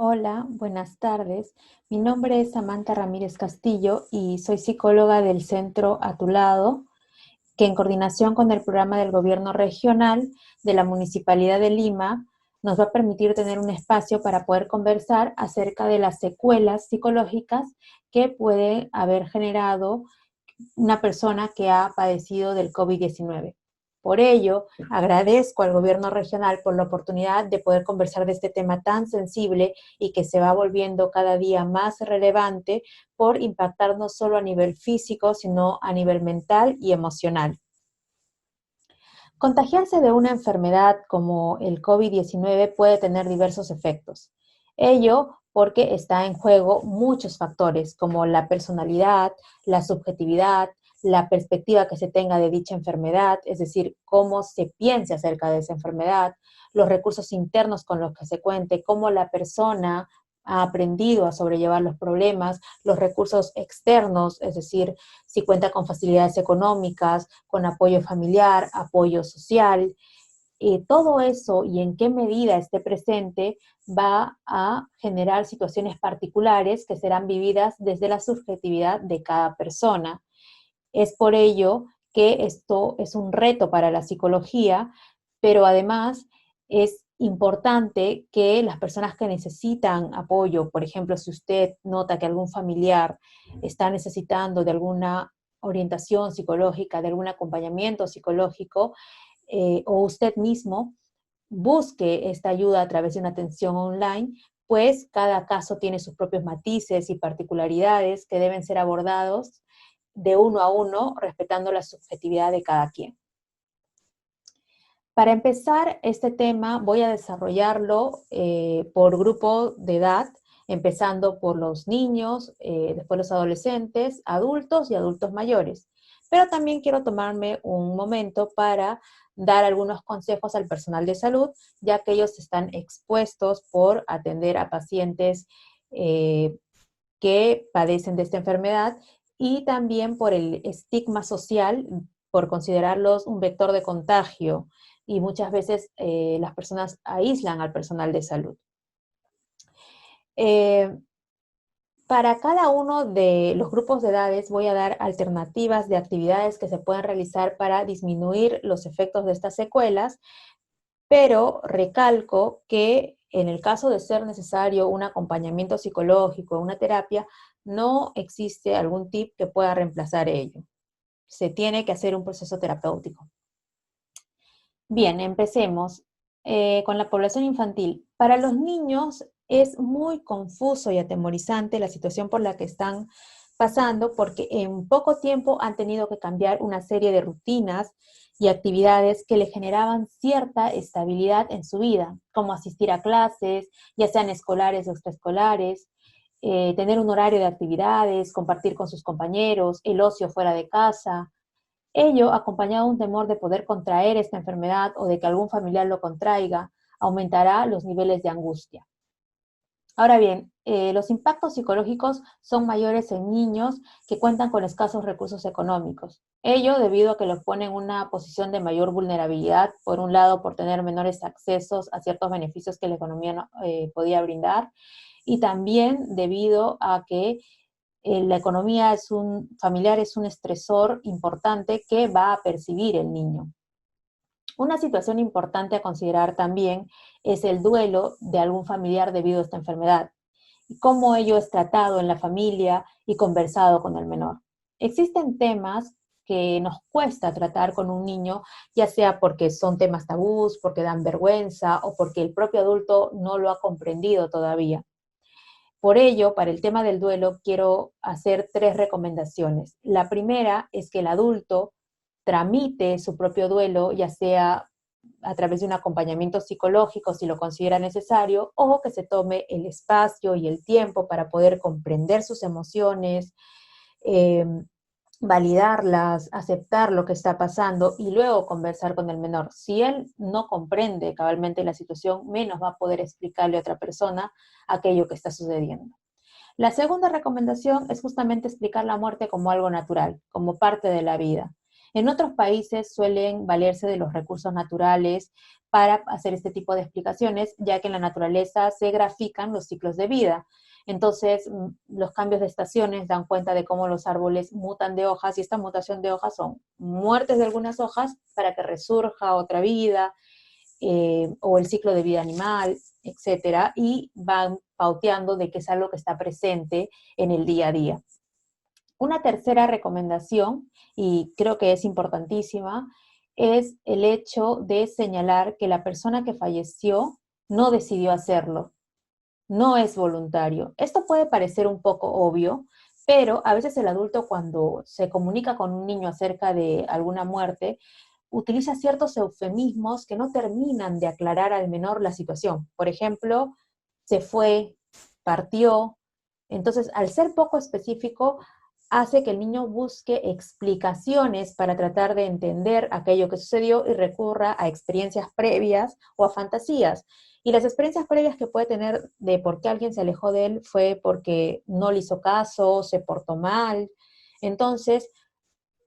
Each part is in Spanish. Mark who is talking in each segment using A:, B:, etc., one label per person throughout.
A: Hola, buenas tardes. Mi nombre es Samantha Ramírez Castillo y soy psicóloga del Centro A Tu Lado, que en coordinación con el programa del Gobierno Regional de la Municipalidad de Lima nos va a permitir tener un espacio para poder conversar acerca de las secuelas psicológicas que puede haber generado una persona que ha padecido del COVID-19. Por ello, agradezco al gobierno regional por la oportunidad de poder conversar de este tema tan sensible y que se va volviendo cada día más relevante por impactar no solo a nivel físico, sino a nivel mental y emocional. Contagiarse de una enfermedad como el COVID-19 puede tener diversos efectos. Ello porque está en juego muchos factores como la personalidad, la subjetividad, la perspectiva que se tenga de dicha enfermedad, es decir, cómo se piense acerca de esa enfermedad, los recursos internos con los que se cuente, cómo la persona ha aprendido a sobrellevar los problemas, los recursos externos, es decir, si cuenta con facilidades económicas, con apoyo familiar, apoyo social, todo eso y en qué medida esté presente va a generar situaciones particulares que serán vividas desde la subjetividad de cada persona. Es por ello que esto es un reto para la psicología, pero además es importante que las personas que necesitan apoyo, por ejemplo, si usted nota que algún familiar está necesitando de alguna orientación psicológica, de algún acompañamiento psicológico, o usted mismo busque esta ayuda a través de una atención online, pues cada caso tiene sus propios matices y particularidades que deben ser abordados de uno a uno, respetando la subjetividad de cada quien. Para empezar este tema voy a desarrollarlo por grupo de edad, empezando por los niños, después los adolescentes, adultos y adultos mayores. Pero también quiero tomarme un momento para dar algunos consejos al personal de salud, ya que ellos están expuestos por atender a pacientes que padecen de esta enfermedad y también por el estigma social, por considerarlos un vector de contagio y muchas veces las personas aíslan al personal de salud. Eh, para cada uno de los grupos de edades voy a dar alternativas de actividades que se pueden realizar para disminuir los efectos de estas secuelas, pero recalco que en el caso de ser necesario un acompañamiento psicológico, una terapia, no existe algún tip que pueda reemplazar ello. Se tiene que hacer un proceso terapéutico. Bien, empecemos con la población infantil. Para los niños es muy confuso y atemorizante la situación por la que están pasando porque en poco tiempo han tenido que cambiar una serie de rutinas y actividades que le generaban cierta estabilidad en su vida, como asistir a clases, ya sean escolares o extraescolares, tener un horario de actividades, compartir con sus compañeros, el ocio fuera de casa, ello, acompañado de un temor de poder contraer esta enfermedad o de que algún familiar lo contraiga, aumentará los niveles de angustia. Ahora bien, los impactos psicológicos son mayores en niños que cuentan con escasos recursos económicos. Ello debido a que los pone en una posición de mayor vulnerabilidad, por un lado por tener menores accesos a ciertos beneficios que la economía no, podía brindar, y también debido a que la economía familiar es un estresor importante que va a percibir el niño. Una situación importante a considerar también es el duelo de algún familiar debido a esta enfermedad y cómo ello es tratado en la familia y conversado con el menor. Existen temas que nos cuesta tratar con un niño, ya sea porque son temas tabús, porque dan vergüenza o porque el propio adulto no lo ha comprendido todavía. Por ello, para el tema del duelo, quiero hacer 3 recomendaciones. La primera es que el adulto tramite su propio duelo, ya sea a través de un acompañamiento psicológico, si lo considera necesario, o que se tome el espacio y el tiempo para poder comprender sus emociones, eh, validarlas, aceptar lo que está pasando y luego conversar con el menor. Si él no comprende cabalmente la situación, menos va a poder explicarle a otra persona aquello que está sucediendo. La segunda recomendación es justamente explicar la muerte como algo natural, como parte de la vida. En otros países suelen valerse de los recursos naturales para hacer este tipo de explicaciones, ya que en la naturaleza se grafican los ciclos de vida. Entonces, los cambios de estaciones dan cuenta de cómo los árboles mutan de hojas, y esta mutación de hojas son muertes de algunas hojas para que resurja otra vida, o el ciclo de vida animal, etcétera, y van pauteando de que es algo que está presente en el día a día. Una tercera recomendación, y creo que es importantísima, es el hecho de señalar que la persona que falleció no decidió hacerlo, no es voluntario. Esto puede parecer un poco obvio, pero a veces el adulto, cuando se comunica con un niño acerca de alguna muerte, utiliza ciertos eufemismos que no terminan de aclarar al menor la situación. Por ejemplo, se fue, partió. Entonces, al ser poco específico, hace que el niño busque explicaciones para tratar de entender aquello que sucedió y recurra a experiencias previas o a fantasías. Y las experiencias previas que puede tener de por qué alguien se alejó de él fue porque no le hizo caso, se portó mal. Entonces,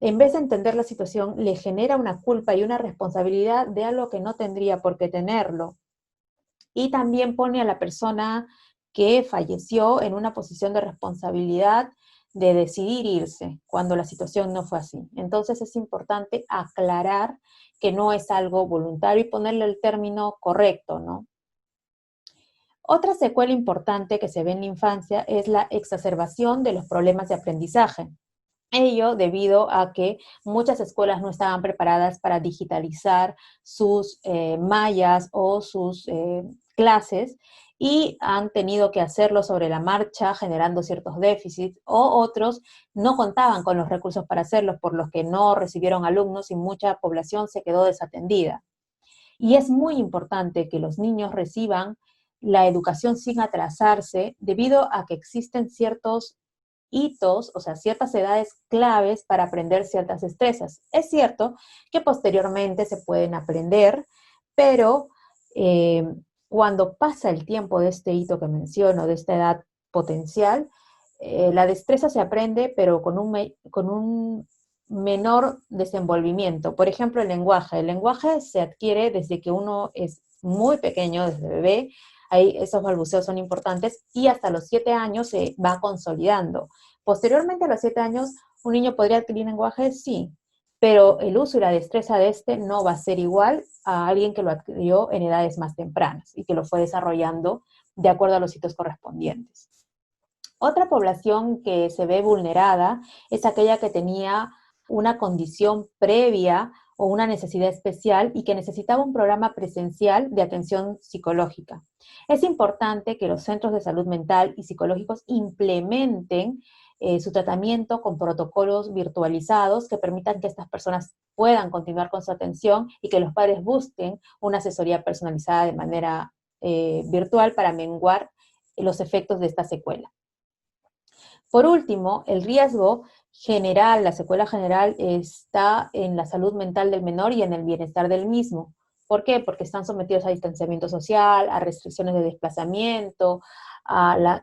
A: en vez de entender la situación, le genera una culpa y una responsabilidad de algo que no tendría por qué tenerlo. Y también pone a la persona que falleció en una posición de responsabilidad de decidir irse cuando la situación no fue así. Entonces es importante aclarar que no es algo voluntario y ponerle el término correcto, ¿no? Otra secuela importante que se ve en la infancia es la exacerbación de los problemas de aprendizaje. Ello debido a que muchas escuelas no estaban preparadas para digitalizar sus mallas o sus clases, y han tenido que hacerlo sobre la marcha, generando ciertos déficits, o otros no contaban con los recursos para hacerlos, por los que no recibieron alumnos y mucha población se quedó desatendida. Y es muy importante que los niños reciban la educación sin atrasarse, debido a que existen ciertos hitos, o sea, ciertas edades claves para aprender ciertas destrezas. Es cierto que posteriormente se pueden aprender, pero eh, cuando pasa el tiempo de este hito que menciono, de esta edad potencial, la destreza se aprende, pero con un menor desenvolvimiento. Por ejemplo, el lenguaje. El lenguaje se adquiere desde que uno es muy pequeño, desde bebé. Ahí esos balbuceos son importantes, y hasta los 7 años se va consolidando. Posteriormente, a los 7 años, un niño podría adquirir lenguaje, sí, pero el uso y la destreza de este no va a ser igual a alguien que lo adquirió en edades más tempranas y que lo fue desarrollando de acuerdo a los hitos correspondientes. Otra población que se ve vulnerada es aquella que tenía una condición previa o una necesidad especial y que necesitaba un programa presencial de atención psicológica. Es importante que los centros de salud mental y psicológicos implementen su tratamiento con protocolos virtualizados que permitan que estas personas puedan continuar con su atención, y que los padres busquen una asesoría personalizada de manera virtual para menguar los efectos de esta secuela. Por último, el riesgo general, la secuela general, está en la salud mental del menor y en el bienestar del mismo. ¿Por qué? Porque están sometidos a distanciamiento social, a restricciones de desplazamiento,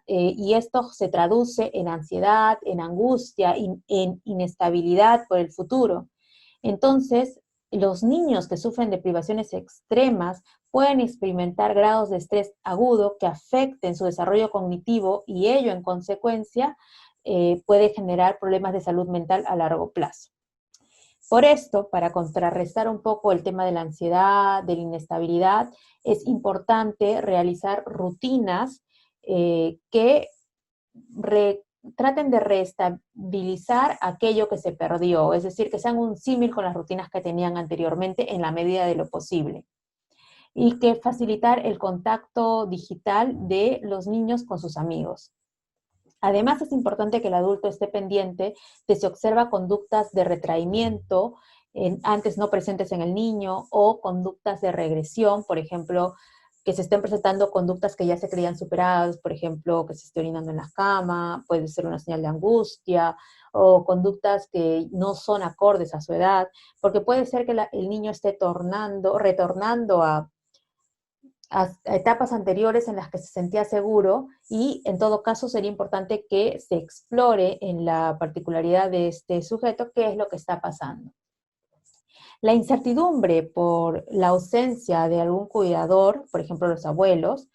A: y esto se traduce en ansiedad, en angustia, en inestabilidad por el futuro. Entonces, los niños que sufren de privaciones extremas pueden experimentar grados de estrés agudo que afecten su desarrollo cognitivo, y ello, en consecuencia, puede generar problemas de salud mental a largo plazo. Por esto, para contrarrestar un poco el tema de la ansiedad, de la inestabilidad, es importante realizar rutinas que traten de reestabilizar aquello que se perdió, es decir, que sean un símil con las rutinas que tenían anteriormente en la medida de lo posible. Y que facilitar el contacto digital de los niños con sus amigos. Además, es importante que el adulto esté pendiente de si observa conductas de retraimiento antes no presentes en el niño, o conductas de regresión, por ejemplo, que se estén presentando conductas que ya se creían superadas, por ejemplo, que se esté orinando en la cama, puede ser una señal de angustia, o conductas que no son acordes a su edad, porque puede ser que el niño esté retornando a etapas anteriores en las que se sentía seguro, y en todo caso sería importante que se explore en la particularidad de este sujeto qué es lo que está pasando. La incertidumbre por la ausencia de algún cuidador, por ejemplo los abuelos,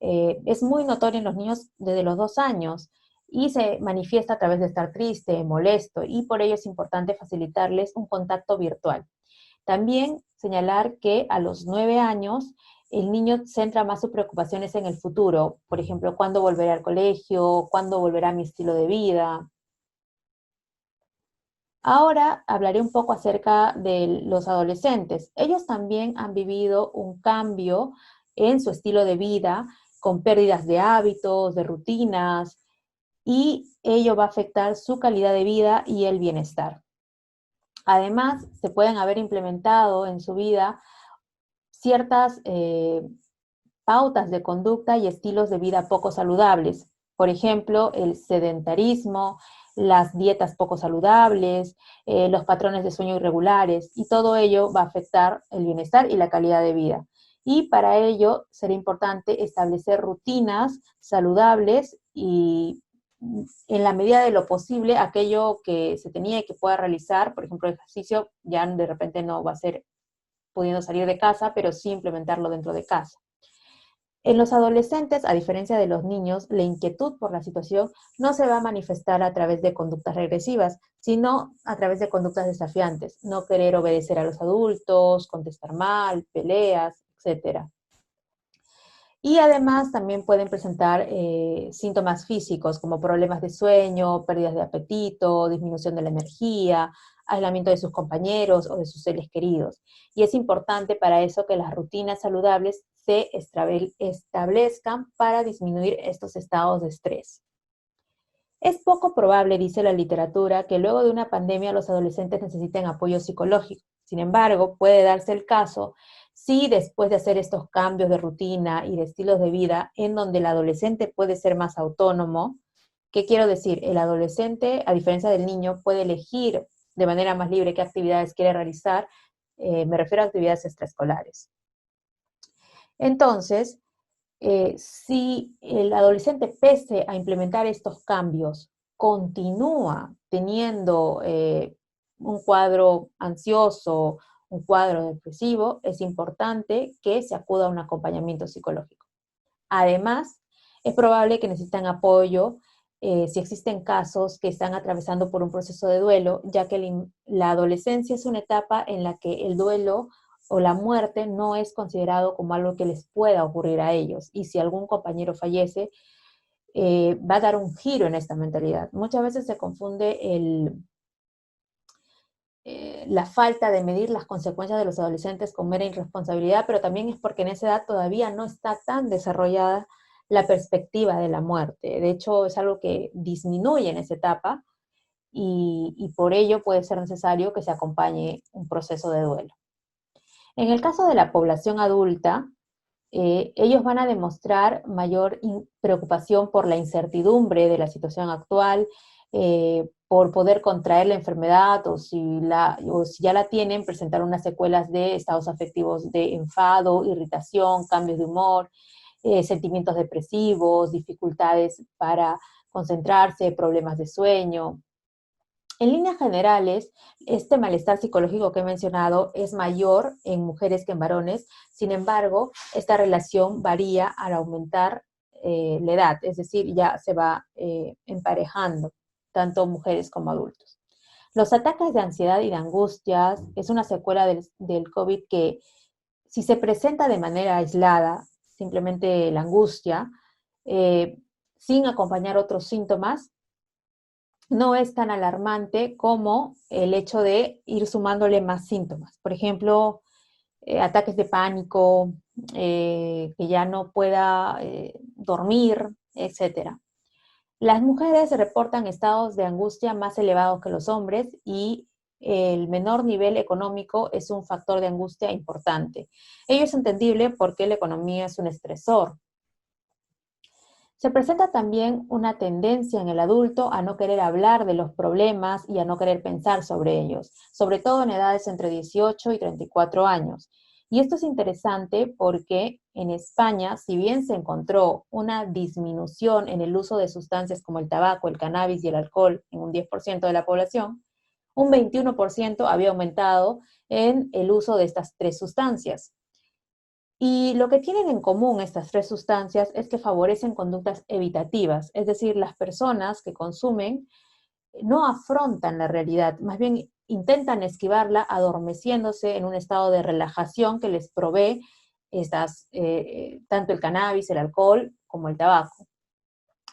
A: es muy notoria en los niños desde los 2 años y se manifiesta a través de estar triste, molesto, y por ello es importante facilitarles un contacto virtual. También señalar que a los 9 años el niño centra más sus preocupaciones en el futuro, por ejemplo, cuándo volveré al colegio, cuándo volverá mi estilo de vida. Ahora hablaré un poco acerca de los adolescentes. Ellos también han vivido un cambio en su estilo de vida, con pérdidas de hábitos, de rutinas, y ello va a afectar su calidad de vida y el bienestar. Además, se pueden haber implementado en su vida ciertas pautas de conducta y estilos de vida poco saludables. Por ejemplo, el sedentarismo, las dietas poco saludables, los patrones de sueño irregulares, y todo ello va a afectar el bienestar y la calidad de vida. Y para ello será importante establecer rutinas saludables y, en la medida de lo posible, aquello que se tenía y que pueda realizar, por ejemplo, el ejercicio, ya de repente no va a ser pudiendo salir de casa, pero sí implementarlo dentro de casa. En los adolescentes, a diferencia de los niños, la inquietud por la situación no se va a manifestar a través de conductas regresivas, sino a través de conductas desafiantes, no querer obedecer a los adultos, contestar mal, peleas, etcétera. Y además también pueden presentar síntomas físicos como problemas de sueño, pérdidas de apetito, disminución de la energía, aislamiento de sus compañeros o de sus seres queridos. Y es importante para eso que las rutinas saludables se establezcan para disminuir estos estados de estrés. Es poco probable, dice la literatura, que luego de una pandemia los adolescentes necesiten apoyo psicológico. Sin embargo, puede darse el caso si después de hacer estos cambios de rutina y de estilos de vida, en donde el adolescente puede ser más autónomo. ¿Qué quiero decir? El adolescente, a diferencia del niño, puede elegir de manera más libre qué actividades quiere realizar. Me refiero a actividades extraescolares. Entonces, si el adolescente, pese a implementar estos cambios, continúa teniendo un cuadro ansioso, un cuadro depresivo, es importante que se acuda a un acompañamiento psicológico. Además, es probable que necesitan apoyo si existen casos que están atravesando por un proceso de duelo, ya que la adolescencia es una etapa en la que el duelo o la muerte no es considerado como algo que les pueda ocurrir a ellos. Y si algún compañero fallece, va a dar un giro en esta mentalidad. Muchas veces se confunde la falta de medir las consecuencias de los adolescentes con mera irresponsabilidad, pero también es porque en esa edad todavía no está tan desarrollada la perspectiva de la muerte. De hecho, es algo que disminuye en esa etapa y por ello puede ser necesario que se acompañe un proceso de duelo. En el caso de la población adulta, ellos van a demostrar mayor preocupación por la incertidumbre de la situación actual, por poder contraer la enfermedad o si ya la tienen, presentar unas secuelas de estados afectivos de enfado, irritación, cambios de humor, sentimientos depresivos, dificultades para concentrarse, problemas de sueño. En líneas generales, este malestar psicológico que he mencionado es mayor en mujeres que en varones. Sin embargo, esta relación varía al aumentar la edad, es decir, ya se va emparejando, tanto mujeres como adultos. Los ataques de ansiedad y de angustias es una secuela del COVID que, si se presenta de manera aislada, simplemente la angustia, sin acompañar otros síntomas, no es tan alarmante como el hecho de ir sumándole más síntomas. Por ejemplo, ataques de pánico, que ya no pueda dormir, etcétera. Las mujeres reportan estados de angustia más elevados que los hombres y el menor nivel económico es un factor de angustia importante. Ello es entendible porque la economía es un estresor. Se presenta también una tendencia en el adulto a no querer hablar de los problemas y a no querer pensar sobre ellos, sobre todo en edades entre 18 y 34 años. Y esto es interesante porque en España, si bien se encontró una disminución en el uso de sustancias como el tabaco, el cannabis y el alcohol en un 10% de la población, un 21% había aumentado en el uso de estas tres sustancias. Y lo que tienen en común estas tres sustancias es que favorecen conductas evitativas, es decir, las personas que consumen no afrontan la realidad, más bien intentan esquivarla adormeciéndose en un estado de relajación que les provee tanto el cannabis, el alcohol como el tabaco.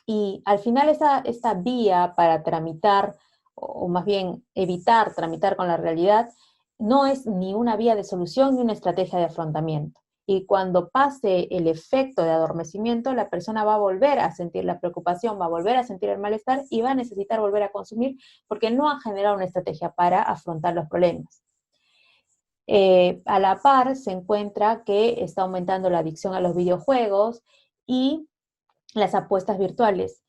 A: Y al final esta vía para tramitar, o más bien evitar tramitar con la realidad, no es ni una vía de solución ni una estrategia de afrontamiento. Y cuando pase el efecto de adormecimiento, la persona va a volver a sentir la preocupación, va a volver a sentir el malestar y va a necesitar volver a consumir porque no ha generado una estrategia para afrontar los problemas. A la par se encuentra que está aumentando la adicción a los videojuegos y las apuestas virtuales.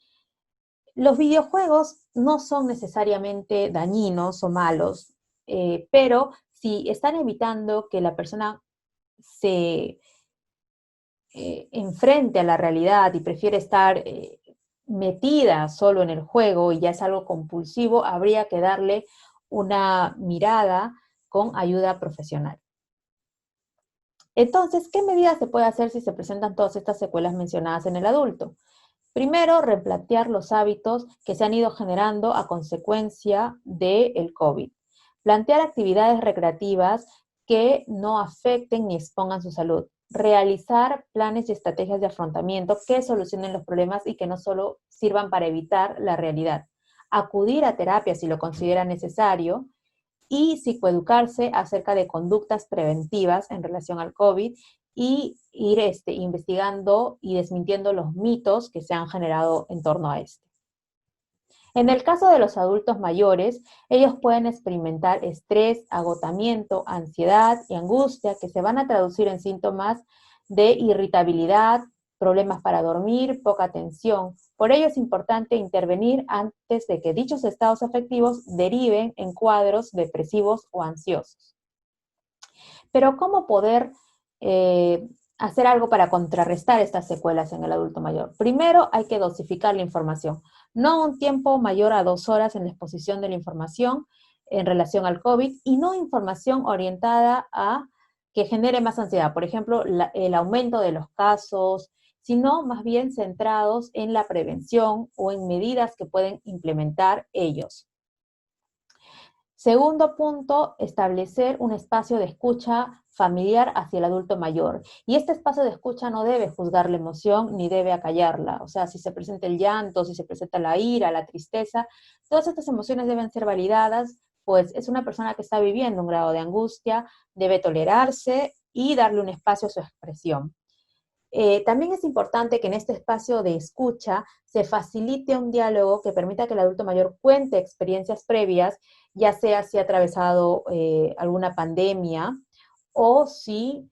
A: Los videojuegos no son necesariamente dañinos o malos, pero si están evitando que la persona se enfrente a la realidad y prefiere estar metida solo en el juego y ya es algo compulsivo, habría que darle una mirada con ayuda profesional. Entonces, ¿qué medidas se puede hacer si se presentan todas estas secuelas mencionadas en el adulto? Primero, replantear los hábitos que se han ido generando a consecuencia del COVID. Plantear actividades recreativas que no afecten ni expongan su salud. Realizar planes y estrategias de afrontamiento que solucionen los problemas y que no solo sirvan para evitar la realidad. Acudir a terapia si lo considera necesario y psicoeducarse acerca de conductas preventivas en relación al COVID y ir investigando y desmintiendo los mitos que se han generado en torno a este. En el caso de los adultos mayores, ellos pueden experimentar estrés, agotamiento, ansiedad y angustia que se van a traducir en síntomas de irritabilidad, problemas para dormir, poca atención. Por ello es importante intervenir antes de que dichos estados afectivos deriven en cuadros depresivos o ansiosos. Pero ¿cómo poder hacer algo para contrarrestar estas secuelas en el adulto mayor? Primero hay que dosificar la información. No un tiempo mayor a 2 horas en la exposición de la información en relación al COVID y no información orientada a que genere más ansiedad. Por ejemplo, el aumento de los casos, sino más bien centrados en la prevención o en medidas que pueden implementar ellos. Segundo punto, establecer un espacio de escucha familiar hacia el adulto mayor. Y este espacio de escucha no debe juzgar la emoción ni debe acallarla. O sea, si se presenta el llanto, si se presenta la ira, la tristeza, todas estas emociones deben ser validadas, pues es una persona que está viviendo un grado de angustia, debe tolerarse y darle un espacio a su expresión. También es importante que en este espacio de escucha se facilite un diálogo que permita que el adulto mayor cuente experiencias previas, ya sea si ha atravesado alguna pandemia o si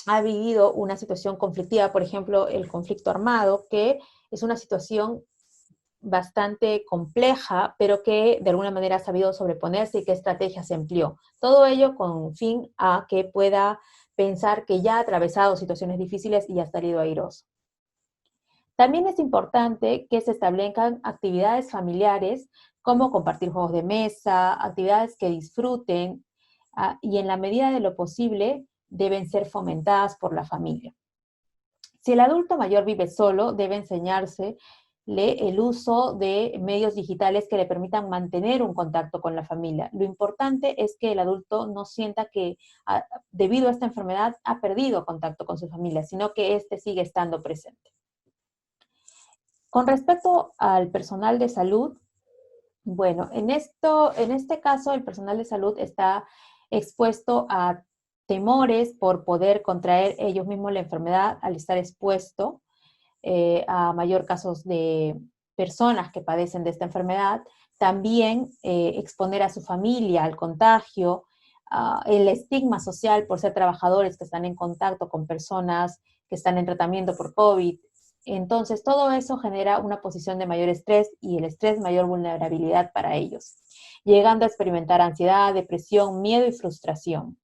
A: ha vivido una situación conflictiva, por ejemplo, el conflicto armado, que es una situación bastante compleja, pero que de alguna manera ha sabido sobreponerse y qué estrategia se empleó. Todo ello con fin a que pueda pensar que ya ha atravesado situaciones difíciles y ha salido airoso. También es importante que se establezcan actividades familiares como compartir juegos de mesa, actividades que disfruten y en la medida de lo posible deben ser fomentadas por la familia. Si el adulto mayor vive solo, debe enseñarse el uso de medios digitales que le permitan mantener un contacto con la familia. Lo importante es que el adulto no sienta que debido a esta enfermedad ha perdido contacto con su familia, sino que éste sigue estando presente. Con respecto al personal de salud, bueno, en este caso el personal de salud está expuesto a temores por poder contraer ellos mismos la enfermedad al estar expuesto a mayor casos de personas que padecen de esta enfermedad, también exponer a su familia al contagio, el estigma social por ser trabajadores que están en contacto con personas que están en tratamiento por COVID. Entonces, todo eso genera una posición de mayor estrés y el estrés mayor vulnerabilidad para ellos, llegando a experimentar ansiedad, depresión, miedo y frustración.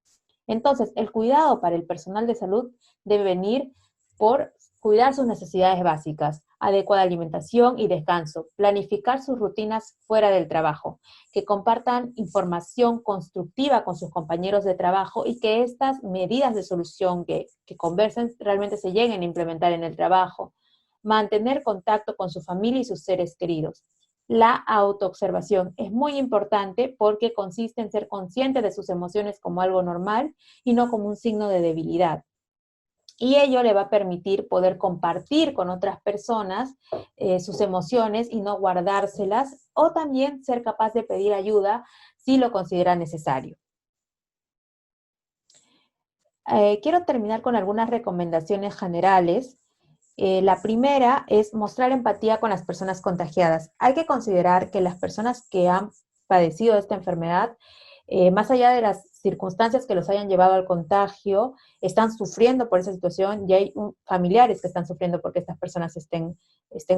A: Entonces, el cuidado para el personal de salud debe venir por cuidar sus necesidades básicas, adecuada alimentación y descanso, planificar sus rutinas fuera del trabajo, que compartan información constructiva con sus compañeros de trabajo y que estas medidas de solución que conversen realmente se lleguen a implementar en el trabajo, mantener contacto con su familia y sus seres queridos. La autoobservación es muy importante porque consiste en ser consciente de sus emociones como algo normal y no como un signo de debilidad. Y ello le va a permitir poder compartir con otras personas sus emociones y no guardárselas, o también ser capaz de pedir ayuda si lo considera necesario. Quiero terminar con algunas recomendaciones generales. La primera es mostrar empatía con las personas contagiadas. Hay que considerar que las personas que han padecido esta enfermedad, más allá de las circunstancias que los hayan llevado al contagio, están sufriendo por esa situación y hay familiares que están sufriendo porque estas personas estén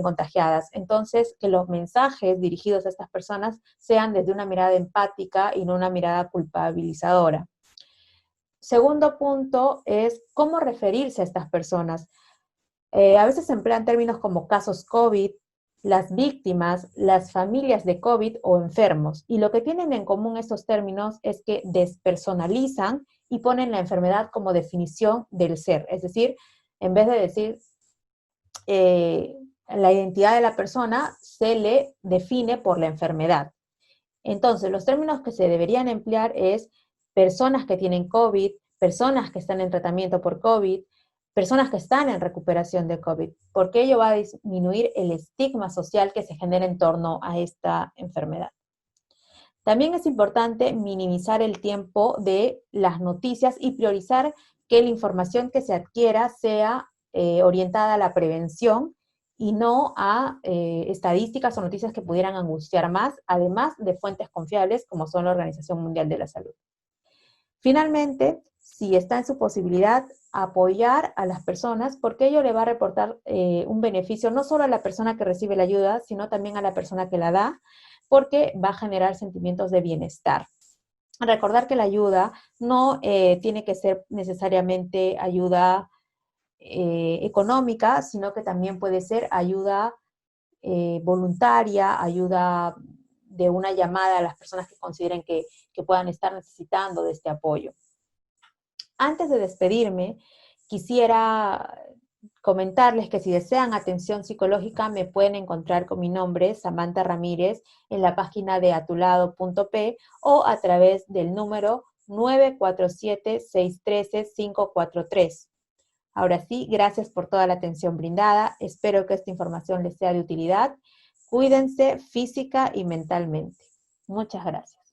A: contagiadas. Entonces, que los mensajes dirigidos a estas personas sean desde una mirada empática y no una mirada culpabilizadora. Segundo punto es cómo referirse a estas personas. A veces se emplean términos como casos COVID, las víctimas, las familias de COVID o enfermos. Y lo que tienen en común estos términos es que despersonalizan y ponen la enfermedad como definición del ser. Es decir, en vez de decir la identidad de la persona, se le define por la enfermedad. Entonces, los términos que se deberían emplear es personas que tienen COVID, personas que están en tratamiento por COVID, personas que están en recuperación de COVID, porque ello va a disminuir el estigma social que se genera en torno a esta enfermedad. También es importante minimizar el tiempo de las noticias y priorizar que la información que se adquiera sea orientada a la prevención y no a estadísticas o noticias que pudieran angustiar más, además de fuentes confiables como son la Organización Mundial de la Salud. Finalmente, si está en su posibilidad, apoyar a las personas, porque ello le va a reportar un beneficio no solo a la persona que recibe la ayuda, sino también a la persona que la da, porque va a generar sentimientos de bienestar. Recordar que la ayuda no tiene que ser necesariamente ayuda económica, sino que también puede ser ayuda voluntaria, ayuda de una llamada a las personas que consideren que puedan estar necesitando de este apoyo. Antes de despedirme, quisiera comentarles que si desean atención psicológica me pueden encontrar con mi nombre, Samantha Ramírez, en la página de atulado.p o a través del número 947-613-543. Ahora sí, gracias por toda la atención brindada. Espero que esta información les sea de utilidad. Cuídense física y mentalmente. Muchas gracias.